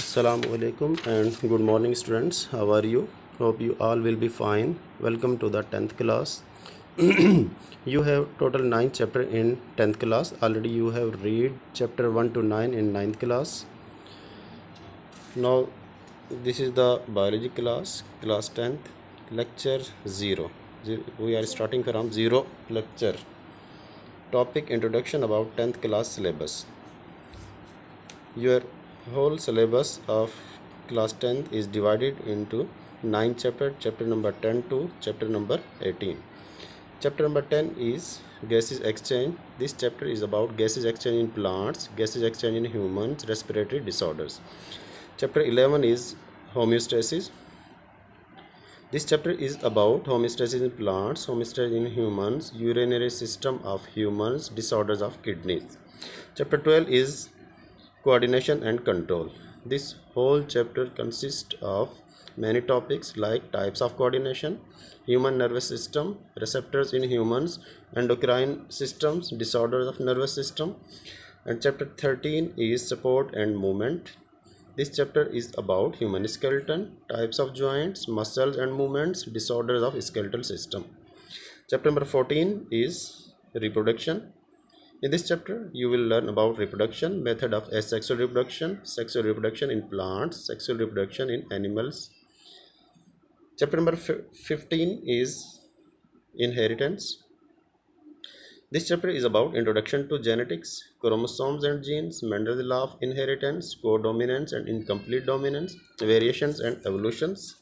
Assalamu alaikum and good morning students. How are you? Hope you all will be fine. Welcome to the 10th class. You have total 9 chapter in 10th class. Already you have read chapter 1 to 9 in 9th class. Now this is the biology class 10th, lecture 0. We are starting from 0 lecture. Topic introduction about 10th class syllabus. Your whole syllabus of class 10th is divided into 9 chapter number 10 to chapter number 18. Chapter number 10 is gases exchange. This chapter is about gases exchange in plants, gases exchange in humans, respiratory disorders. Chapter 11 is homeostasis. This chapter is about homeostasis in plants, homeostasis in humans, urinary system of humans, disorders of kidneys. Chapter 12 is coordination and control. This whole chapter consists of many topics like types of coordination, human nervous system, receptors in humans, endocrine systems, disorders of nervous system. And chapter 13 is support and movement. This chapter is about human skeleton, types of joints, muscles and movements, disorders of skeletal system. Chapter number 14 is reproduction. In this chapter, you will learn about reproduction, method of asexual reproduction, sexual reproduction in plants, sexual reproduction in animals. Chapter number 15 is inheritance. This chapter is about introduction to genetics, chromosomes and genes, Mendel's law of inheritance, codominance and incomplete dominance, variations and evolutions.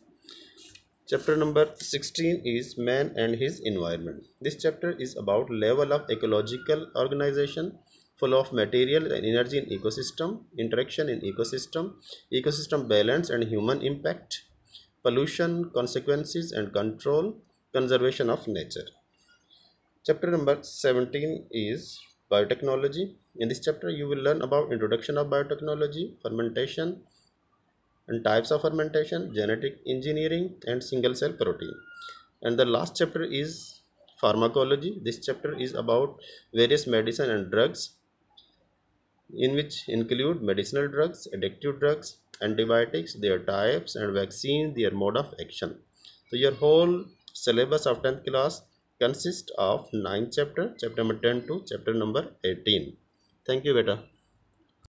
Chapter number 16 is man and his environment. This chapter is about level of ecological organization, flow of material and energy in ecosystem, interaction in ecosystem, ecosystem balance and human impact, pollution, consequences and control, conservation of nature. Chapter number 17 is biotechnology. In this chapter you will learn about introduction of biotechnology, fermentation, and types of fermentation, genetic engineering and single cell protein. And the last chapter is pharmacology. This chapter is about various medicine and drugs, in which include medicinal drugs, addictive drugs, antibiotics, their types, and vaccine, their mode of action. So your whole syllabus of 10th class consists of 9 chapter number 10 to chapter number 18. Thank you beta.